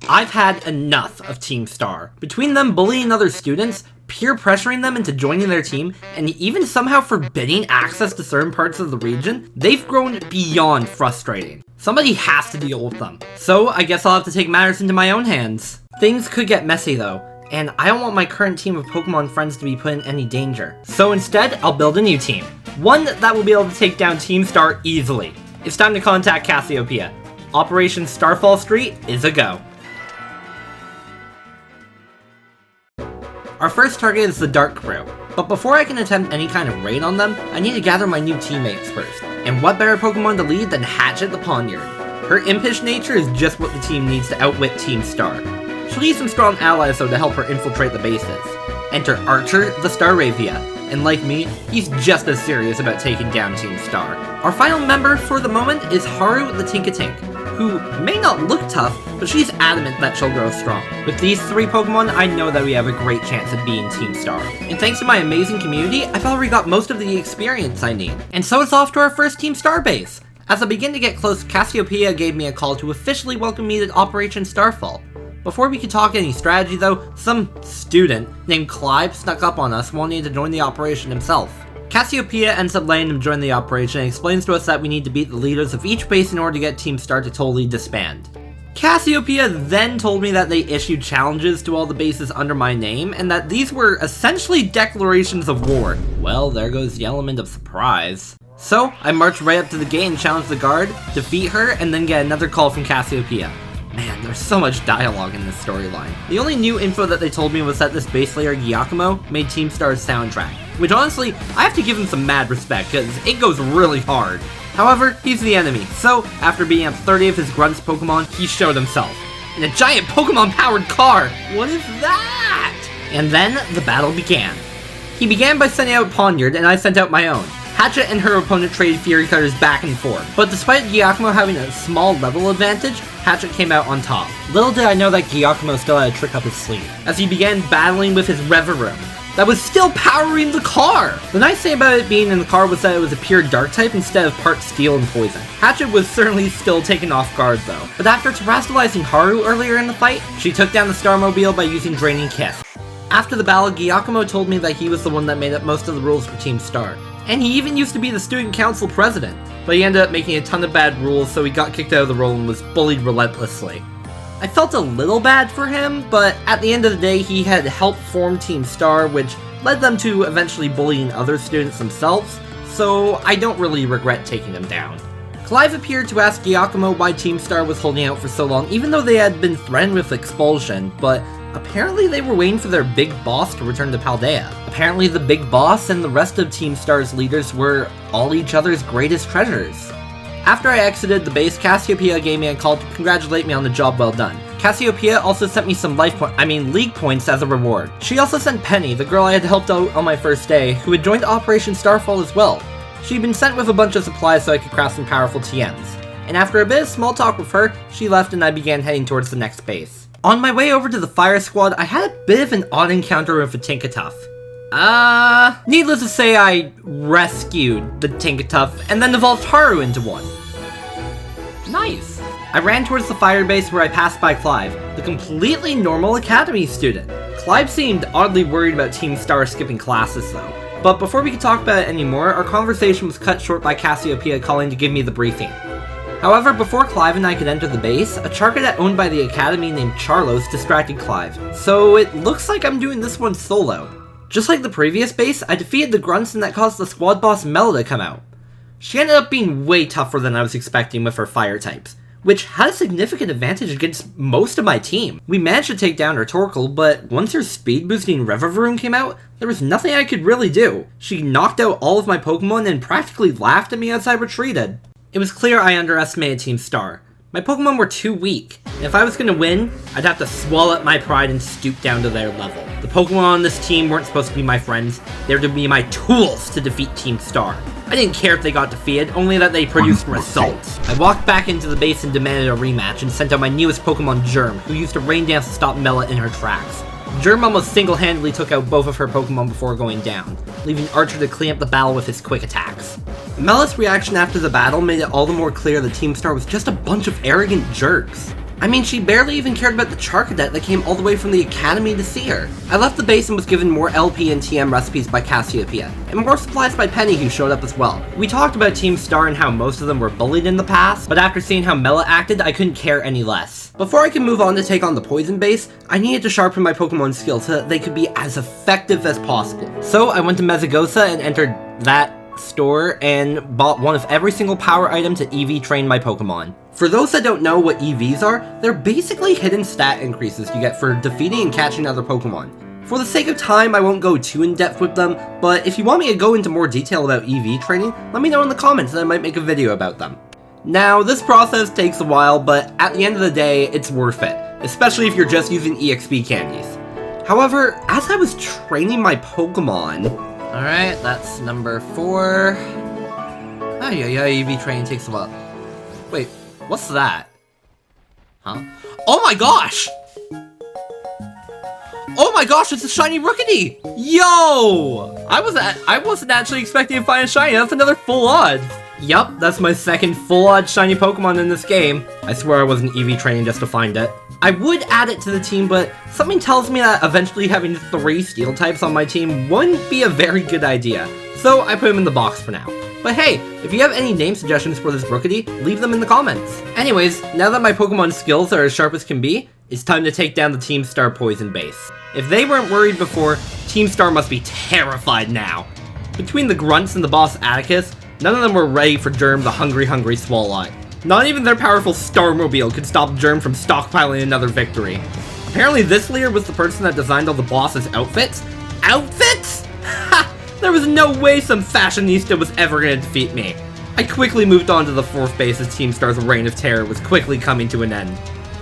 I've had enough of Team Star. Between them bullying other students, peer pressuring them into joining their team, and even somehow forbidding access to certain parts of the region, they've grown beyond frustrating. Somebody has to deal with them. So I guess I'll have to take matters into my own hands. Things could get messy though, and I don't want my current team of Pokemon friends to be put in any danger. So instead, I'll build a new team. One that will be able to take down Team Star easily. It's time to contact Cassiopeia. Operation Starfall Street is a go. Our first target is the Dark Crew, but before I can attempt any kind of raid on them, I need to gather my new teammates first. And what better Pokemon to lead than Hatchet the Poniard? Her impish nature is just what the team needs to outwit Team Star. She'll need some strong allies though to help her infiltrate the bases. Enter Archer the Staravia, and like me, he's just as serious about taking down Team Star. Our final member for the moment is Haru the Tinkatink, who may not look tough, but she's adamant that she'll grow strong. With these three Pokemon, I know that we have a great chance of beating Team Star. And thanks to my amazing community, I've already got most of the experience I need. And so it's off to our first Team Star base. As I begin to get close, Cassiopeia gave me a call to officially welcome me to Operation Starfall. Before we could talk any strategy though, some student named Clive snuck up on us wanting to join the operation himself. Cassiopeia ends up letting him join the operation and explains to us that we need to beat the leaders of each base in order to get Team Star to totally disband. Cassiopeia then told me that they issued challenges to all the bases under my name, and that these were essentially declarations of war. Well, there goes the element of surprise. So, I marched right up to the gate and challenged the guard, defeat her, and then get another call from Cassiopeia. Man, there's so much dialogue in this storyline. The only new info that they told me was that this base layer, Giacomo, made Team Star's soundtrack. Which honestly, I have to give him some mad respect, cause it goes really hard. However, he's the enemy, so after beating up 30 of his Grunts Pokemon, he showed himself. In a giant Pokemon-powered car! What is that? And then, the battle began. He began by sending out Poniard, and I sent out my own. Hatchet and her opponent traded Fury Cutters back and forth, but despite Giacomo having a small level advantage, Hatchet came out on top. Little did I know that Giacomo still had a trick up his sleeve, as he began battling with his Reverum that was still powering the car! The nice thing about it being in the car was that it was a pure dark type instead of part steel and poison. Hatchet was certainly still taken off guard though, but after terastallizing Haru earlier in the fight, she took down the Starmobile by using Draining Kiss. After the battle, Giacomo told me that he was the one that made up most of the rules for Team Star. And he even used to be the student council president, but he ended up making a ton of bad rules, so he got kicked out of the role and was bullied relentlessly. I felt a little bad for him, but at the end of the day, he had helped form Team Star, which led them to eventually bullying other students themselves, so I don't really regret taking him down. Clive appeared to ask Giacomo why Team Star was holding out for so long, even though they had been threatened with expulsion, but apparently they were waiting for their big boss to return to Paldea. Apparently the big boss and the rest of Team Star's leaders were all each other's greatest treasures. After I exited the base, Cassiopeia gave me a call to congratulate me on the job well done. Cassiopeia also sent me some league points as a reward. She also sent Penny, the girl I had helped out on my first day, who had joined Operation Starfall as well. She'd been sent with a bunch of supplies so I could craft some powerful TMs. And after a bit of small talk with her, she left and I began heading towards the next base. On my way over to the fire squad, I had a bit of an odd encounter with a Tinkatuff. Needless to say, I rescued the Tinkatuff and then evolved Haru into one. Nice! I ran towards the fire base where I passed by Clive, the completely normal academy student. Clive seemed oddly worried about Team Star skipping classes though. But before we could talk about it anymore, our conversation was cut short by Cassiopeia calling to give me the briefing. However, before Clive and I could enter the base, a Charcadet owned by the Academy named Charlos distracted Clive, so it looks like I'm doing this one solo. Just like the previous base, I defeated the Grunts and that caused the squad boss Mela to come out. She ended up being way tougher than I was expecting with her fire types, which had a significant advantage against most of my team. We managed to take down her Torkoal, but once her speed boosting Revavroom came out, there was nothing I could really do. She knocked out all of my Pokemon and practically laughed at me as I retreated. It was clear I underestimated Team Star. My Pokemon were too weak, and if I was going to win, I'd have to swallow up my pride and stoop down to their level. The Pokemon on this team weren't supposed to be my friends, they were to be my tools to defeat Team Star. I didn't care if they got defeated, only that they produced results. I walked back into the base and demanded a rematch and sent out my newest Pokemon, Germ, who used a rain dance to stop Mela in her tracks. Germ almost single-handedly took out both of her Pokemon before going down, leaving Archer to clean up the battle with his quick attacks. Mela's reaction after the battle made it all the more clear that Team Star was just a bunch of arrogant jerks. I mean, she barely even cared about the Charcadet that came all the way from the academy to see her. I left the base and was given more LP and TM recipes by Cassiopeia, and more supplies by Penny, who showed up as well. We talked about Team Star and how most of them were bullied in the past, but after seeing how Mela acted, I couldn't care any less. Before I could move on to take on the poison base, I needed to sharpen my Pokemon skills so that they could be as effective as possible. So I went to Mesagosa and entered that store and bought one of every single power item to EV train my Pokemon. For those that don't know what EVs are, they're basically hidden stat increases you get for defeating and catching other Pokemon. For the sake of time, I won't go too in depth with them, but if you want me to go into more detail about EV training, let me know in the comments and I might make a video about them. Now, this process takes a while, but at the end of the day, it's worth it, especially if you're just using EXP candies. However, as I was training my Pokemon... Alright, that's number 4. Oh yeah, EV training takes a while. Wait, what's that? Huh? Oh my gosh! Oh my gosh, it's a shiny Rookity! Yo! I wasn't actually expecting to find a shiny. That's another full odds. Yup, that's my second full odds shiny Pokemon in this game. I swear I wasn't EV training just to find it. I would add it to the team, but something tells me that eventually having 3 steel types on my team wouldn't be a very good idea. So I put him in the box for now. But hey, if you have any name suggestions for this Rookity, leave them in the comments. Anyways, now that my Pokemon skills are as sharp as can be, it's time to take down the Team Star poison base. If they weren't worried before, Team Star must be terrified now. Between the grunts and the boss Atticus, none of them were ready for Germ the hungry Swalot. Not even their powerful Starmobile could stop Germ from stockpiling another victory. Apparently this leader was the person that designed all the boss's outfits. Outfits? Ha! There was no way some fashionista was ever gonna defeat me. I quickly moved on to the 4th base as Team Star's reign of terror was quickly coming to an end.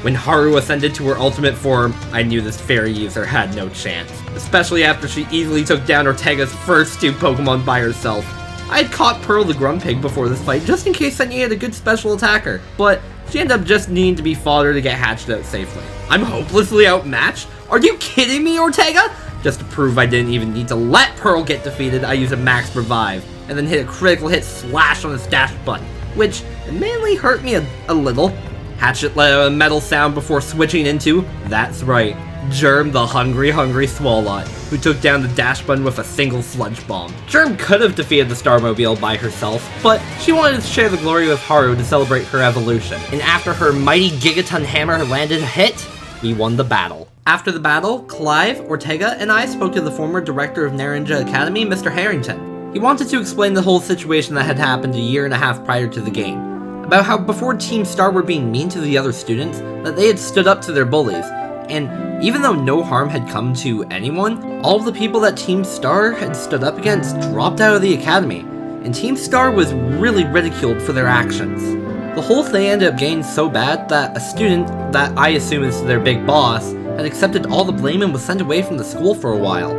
When Haru ascended to her ultimate form, I knew this fairy user had no chance, especially after she easily took down Ortega's first 2 Pokemon by herself. I had caught Pearl the Grumpig before this fight just in case I needed a good special attacker, but she ended up just needing to be fodder to get hatched out safely. I'm hopelessly outmatched? Are you kidding me, Ortega? Just to prove I didn't even need to let Pearl get defeated, I used a max revive, and then hit a critical hit slash on his dash button, which mainly hurt me a little. Hatchet let out a metal sound before switching into, that's right, Germ the hungry Swalot, who took down the dash button with a single sludge bomb. Germ could have defeated the Starmobile by herself, but she wanted to share the glory with Haru to celebrate her evolution, and after her mighty Gigaton hammer landed a hit, we won the battle. After the battle, Clive, Ortega, and I spoke to the former director of Narinja Academy, Mr. Harrington. He wanted to explain the whole situation that had happened a year and a half prior to the game, about how before Team Star were being mean to the other students, that they had stood up to their bullies, and even though no harm had come to anyone, all of the people that Team Star had stood up against dropped out of the academy, and Team Star was really ridiculed for their actions. The whole thing ended up getting so bad that a student, that I assume is their big boss, had accepted all the blame and was sent away from the school for a while.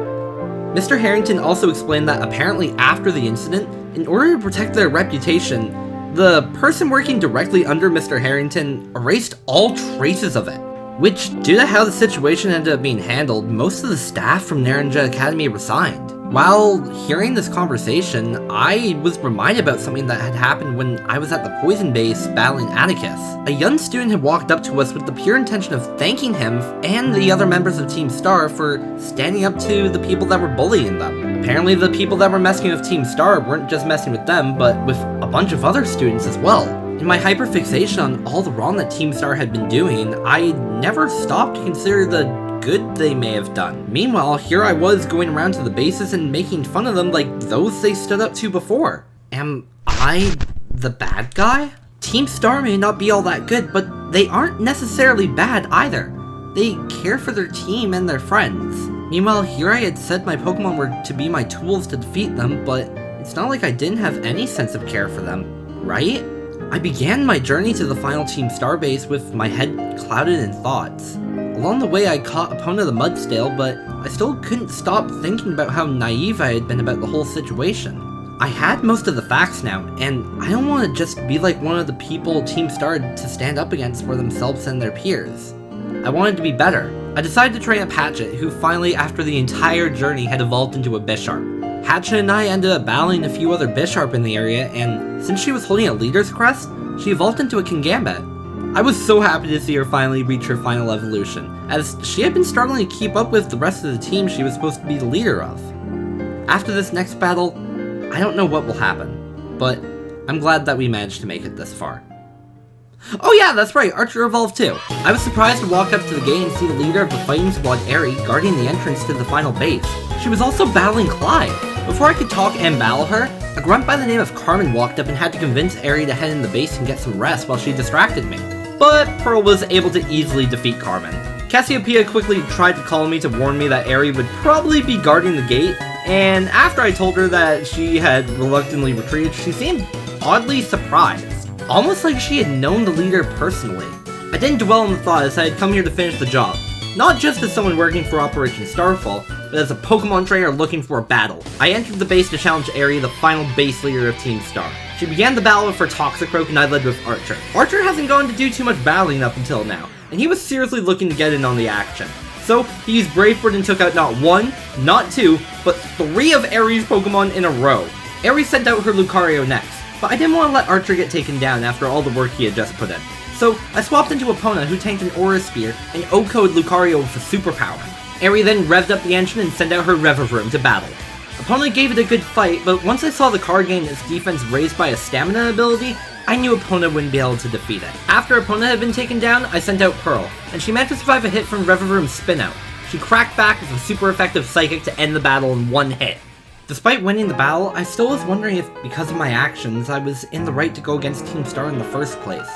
Mr. Harrington also explained that apparently after the incident, in order to protect their reputation, the person working directly under Mr. Harrington erased all traces of it, which, due to how the situation ended up being handled, most of the staff from Narinja Academy resigned. While hearing this conversation, I was reminded about something that had happened when I was at the poison base battling Atticus. A young student had walked up to us with the pure intention of thanking him and the other members of Team Star for standing up to the people that were bullying them. Apparently the people that were messing with Team Star weren't just messing with them, but with a bunch of other students as well. In my hyperfixation on all the wrong that Team Star had been doing, I never stopped to consider the good they may have done. Meanwhile, here I was going around to the bases and making fun of them like those they stood up to before. Am I the bad guy? Team Star may not be all that good, but they aren't necessarily bad either. They care for their team and their friends. Meanwhile, here I had said my Pokemon were to be my tools to defeat them, but it's not like I didn't have any sense of care for them, right? I began my journey to the final Team Star base with my head clouded in thoughts. Along the way I caught Epona the Mudstale, but I still couldn't stop thinking about how naive I had been about the whole situation. I had most of the facts now, and I don't want to just be like one of the people Team Star to stand up against for themselves and their peers. I wanted to be better. I decided to train up Hatchet, who finally, after the entire journey, had evolved into a Bisharp. Hatchet and I ended up battling a few other Bisharp in the area, and since she was holding a leader's crest, she evolved into a Kingambit. I was so happy to see her finally reach her final evolution, as she had been struggling to keep up with the rest of the team she was supposed to be the leader of. After this next battle, I don't know what will happen, but I'm glad that we managed to make it this far. Oh yeah, that's right, Archer evolved too. I was surprised to walk up to the gate and see the leader of the fighting squad, Aerie, guarding the entrance to the final base. She was also battling Clive. Before I could talk and battle her, a grunt by the name of Carmen walked up and had to convince Aerie to head in the base and get some rest while she distracted me. But Pearl was able to easily defeat Carmen. Cassiopeia quickly tried to call me to warn me that Aerie would probably be guarding the gate, and after I told her that she had reluctantly retreated, she seemed oddly surprised. Almost like she had known the leader personally. I didn't dwell on the thought as I had come here to finish the job. Not just as someone working for Operation Starfall, but as a Pokemon trainer looking for a battle. I entered the base to challenge Aerie, the final base leader of Team Star. She began the battle with her Toxicroak and I led with Archer. Archer hasn't gone to do too much battling up until now, and he was seriously looking to get in on the action. So, he used Brave Bird and took out not one, not two, but 3 of Aerie's Pokemon in a row. Aerie sent out her Lucario next, but I didn't want to let Archer get taken down after all the work he had just put in. So, I swapped into Epona, who tanked an Aura Spear, and O-code Lucario with a superpower. Aerie then revved up the engine and sent out her Revavroom to battle. Epona gave it a good fight, but once I saw the card gain its defense raised by a stamina ability, I knew Epona wouldn't be able to defeat it. After Epona had been taken down, I sent out Pearl, and she managed to survive a hit from Revavroom's spin-out. She cracked back with a super effective Psychic to end the battle in one hit. Despite winning the battle, I still was wondering if, because of my actions, I was in the right to go against Team Star in the first place.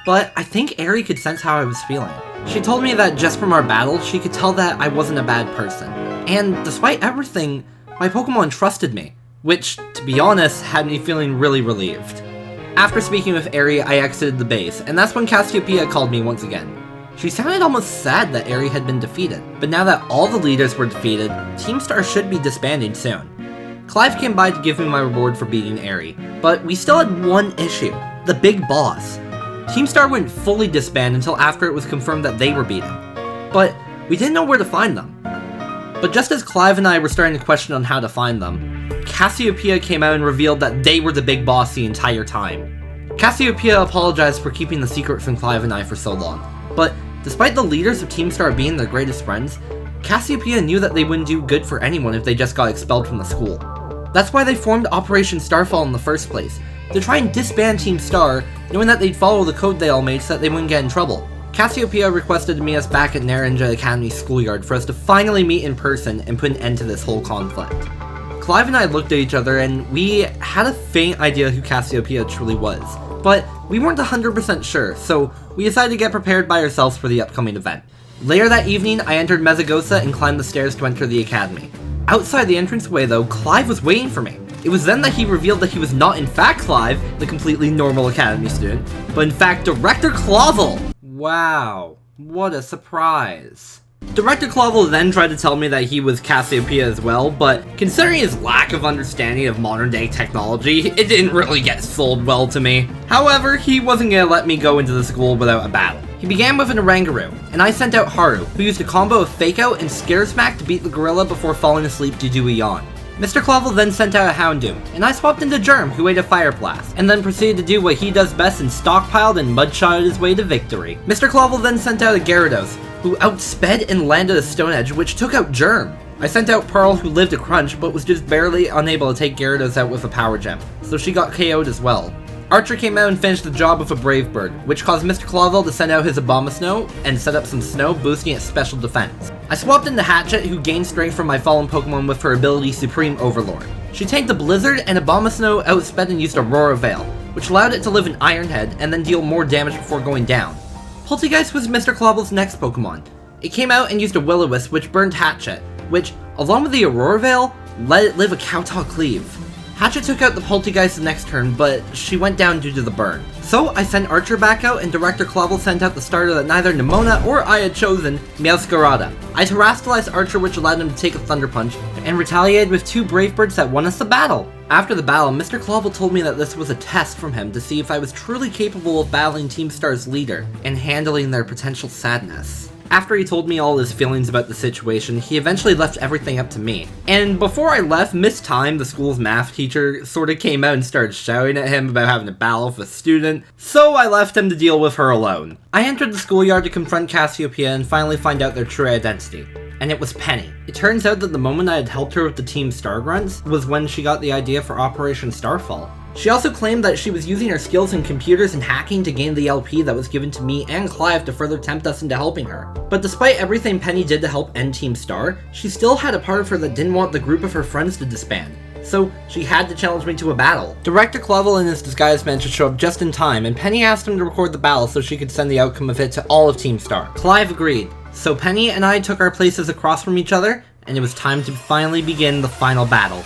But I think Aerie could sense how I was feeling. She told me that just from our battle, she could tell that I wasn't a bad person. And despite everything, my Pokemon trusted me, which, to be honest, had me feeling really relieved. After speaking with Aerie, I exited the base, and that's when Cassiopeia called me once again. She sounded almost sad that Aerie had been defeated, but now that all the leaders were defeated, Team Star should be disbanding soon. Clive came by to give me my reward for beating Aerie, but we still had one issue: the big boss. Team Star wouldn't fully disband until after it was confirmed that they were beaten, but we didn't know where to find them. But just as Clive and I were starting to question on how to find them, Cassiopeia came out and revealed that they were the big boss the entire time. Cassiopeia apologized for keeping the secret from Clive and I for so long, but despite the leaders of Team Star being their greatest friends, Cassiopeia knew that they wouldn't do good for anyone if they just got expelled from the school. That's why they formed Operation Starfall in the first place, to try and disband Team Star, knowing that they'd follow the code they all made so that they wouldn't get in trouble. Cassiopeia requested to meet us back at Narinja Academy schoolyard for us to finally meet in person and put an end to this whole conflict. Clive and I looked at each other and we had a faint idea who Cassiopeia truly was, but we weren't 100% sure, so we decided to get prepared by ourselves for the upcoming event. Later that evening, I entered Mesagosa and climbed the stairs to enter the academy. Outside the entranceway though, Clive was waiting for me. It was then that he revealed that he was not in fact Clive, the completely normal academy student, but in fact Director Clavel! Wow, what a surprise. Director Clavel then tried to tell me that he was Cassiopeia as well, but considering his lack of understanding of modern day technology, it didn't really get sold well to me. However, he wasn't gonna let me go into the school without a battle. He began with an Oranguru, and I sent out Haru, who used a combo of Fake Out and Scare Smack to beat the gorilla before falling asleep due to a yawn. Mr. Clavel then sent out a Houndoom, and I swapped into Germ, who ate a Fire Blast, and then proceeded to do what he does best and stockpiled and mudshotted his way to victory. Mr. Clavel then sent out a Gyarados, who outsped and landed a Stone Edge, which took out Germ. I sent out Pearl, who lived a crunch, but was just barely unable to take Gyarados out with a Power Gem, so she got KO'd as well. Archer came out and finished the job with a Brave Bird, which caused Mr. Clavel to send out his Abomasnow and set up some snow, boosting its special defense. I swapped into Hatchet, who gained strength from my fallen Pokemon with her ability Supreme Overlord. She tanked the Blizzard, and Abomasnow outsped and used Aurora Veil, which allowed it to live in Iron Head and then deal more damage before going down. Poltegeist was Mr. Clavel's next Pokemon. It came out and used a Will-O-Wisp, which burned Hatchet, which, along with the Aurora Veil, let it live a Kowtow Cleave. Hatchet took out the Poltegeist the next turn, but she went down due to the burn. So I sent Archer back out, and Director Clavel sent out the starter that neither Nimona or I had chosen, Meowscarada. I terastallized Archer, which allowed him to take a Thunder Punch, and retaliated with 2 Brave Birds that won us the battle. After the battle, Mr. Clavel told me that this was a test from him to see if I was truly capable of battling Team Star's leader and handling their potential sadness. After he told me all his feelings about the situation, he eventually left everything up to me. And before I left, Miss Time, the school's math teacher, sort of came out and started shouting at him about having to battle with a student, so I left him to deal with her alone. I entered the schoolyard to confront Cassiopeia and finally find out their true identity. And it was Penny. It turns out that the moment I had helped her with the Team Star grunts was when she got the idea for Operation Starfall. She also claimed that she was using her skills in computers and hacking to gain the LP that was given to me and Clive to further tempt us into helping her. But despite everything Penny did to help end Team Star, she still had a part of her that didn't want the group of her friends to disband. So she had to challenge me to a battle. Director Clavel and his disguised man should show up just in time, and Penny asked him to record the battle so she could send the outcome of it to all of Team Star. Clive agreed, so Penny and I took our places across from each other, and it was time to finally begin the final battle.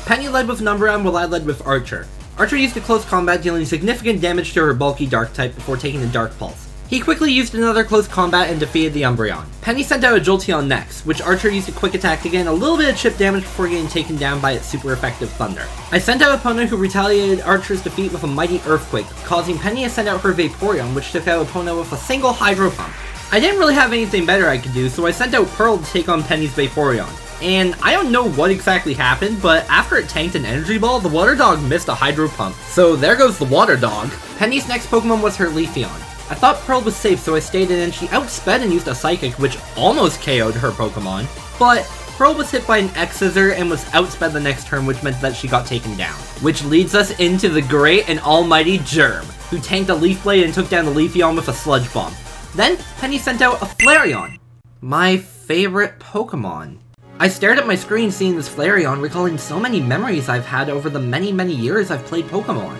Penny led with Numbreon while I led with Archer. Archer used a close combat, dealing significant damage to her bulky Dark type before taking the Dark Pulse. He quickly used another close combat and defeated the Umbreon. Penny sent out a Jolteon next, which Archer used a quick attack to gain a little bit of chip damage before getting taken down by its super effective Thunder. I sent out Epona, who retaliated Archer's defeat with a mighty Earthquake, causing Penny to send out her Vaporeon, which took out Epona with a single Hydro Pump. I didn't really have anything better I could do, so I sent out Pearl to take on Penny's Vaporeon. And I don't know what exactly happened, but after it tanked an Energy Ball, the Water Dog missed a Hydro Pump. So there goes the Water Dog. Penny's next Pokemon was her Leafeon. I thought Pearl was safe, so I stayed in, and she outsped and used a Psychic, which almost KO'd her Pokemon. But Pearl was hit by an X-Scissor and was outsped the next turn, which meant that she got taken down. Which leads us into the great and almighty Germ, who tanked a Leaf Blade and took down the Leafeon with a Sludge Bomb. Then, Penny sent out a Flareon. My favorite Pokemon. I stared at my screen seeing this Flareon, recalling so many memories I've had over the many years I've played Pokemon.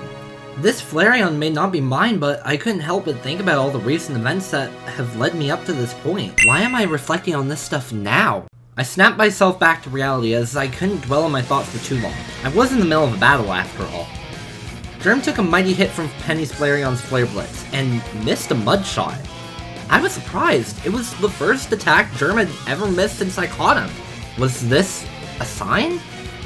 This Flareon may not be mine, but I couldn't help but think about all the recent events that have led me up to this point. Why am I reflecting on this stuff now? I snapped myself back to reality as I couldn't dwell on my thoughts for too long. I was in the middle of a battle after all. Germ took a mighty hit from Penny's Flareon's Flare Blitz, and missed a Mud Shot. I was surprised. It was the first attack Germ had ever missed since I caught him. Was this a sign?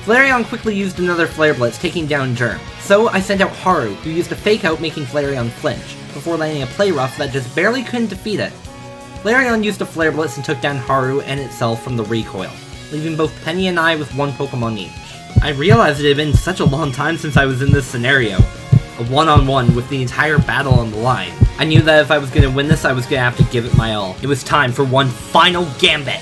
Flareon quickly used another Flare Blitz, taking down Germ. So I sent out Haru, who used a Fake Out, making Flareon flinch, before landing a Play Rough that just barely couldn't defeat it. Flareon used a Flare Blitz and took down Haru and itself from the recoil, leaving both Penny and I with one Pokemon each. I realized it had been such a long time since I was in this scenario. A one-on-one with the entire battle on the line. I knew that if I was going to win this, I was going to have to give it my all. It was time for one final Gambit!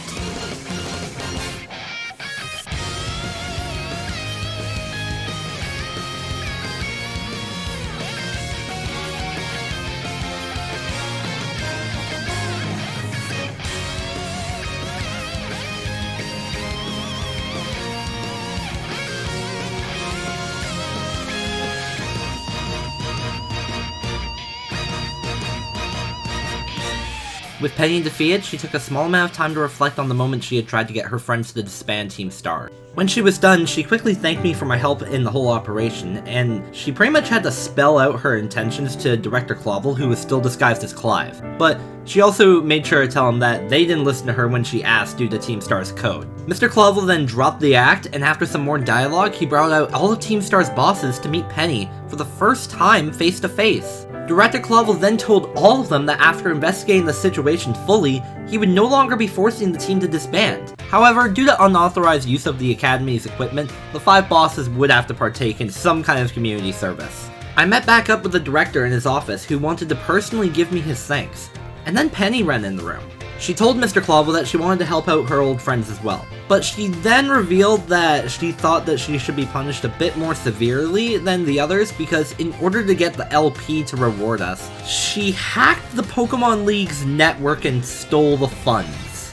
With Penny defeated, she took a small amount of time to reflect on the moment she had tried to get her friends to disband Team Star. When she was done, she quickly thanked me for my help in the whole operation, and she pretty much had to spell out her intentions to Director Clavel, who was still disguised as Clive. But she also made sure to tell him that they didn't listen to her when she asked due to Team Star's code. Mr. Clavel then dropped the act, and after some more dialogue, he brought out all of Team Star's bosses to meet Penny for the first time face to face. Director Clavel then told all of them that after investigating the situation fully, he would no longer be forcing the team to disband. However, due to unauthorized use of the Academy's equipment, the 5 bosses would have to partake in some kind of community service. I met back up with the director in his office, who wanted to personally give me his thanks. And then Penny ran in the room. She told Mr. Clavel that she wanted to help out her old friends as well. But she then revealed that she thought that she should be punished a bit more severely than the others because in order to get the LP to reward us, she hacked the Pokemon League's network and stole the funds.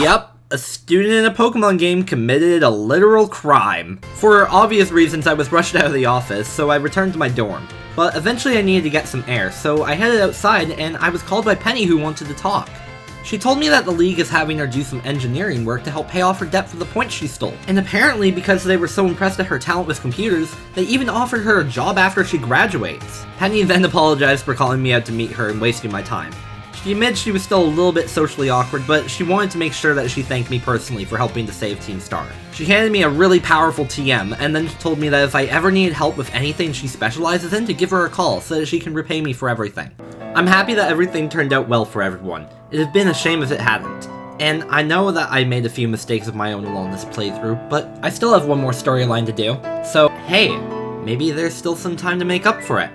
Yep, a student in a Pokemon game committed a literal crime. For obvious reasons, I was rushed out of the office, so I returned to my dorm. But eventually I needed to get some air, so I headed outside and I was called by Penny, who wanted to talk. She told me that the League is having her do some engineering work to help pay off her debt for the points she stole. And apparently, because they were so impressed at her talent with computers, they even offered her a job after she graduates. Penny then apologized for calling me out to meet her and wasting my time. She admits she was still a little bit socially awkward, but she wanted to make sure that she thanked me personally for helping to save Team Star. She handed me a really powerful TM, and then told me that if I ever needed help with anything she specializes in, to give her a call so that she can repay me for everything. I'm happy that everything turned out well for everyone. It'd have been a shame if it hadn't. And I know that I made a few mistakes of my own along this playthrough, but I still have one more storyline to do. So, hey, maybe there's still some time to make up for it.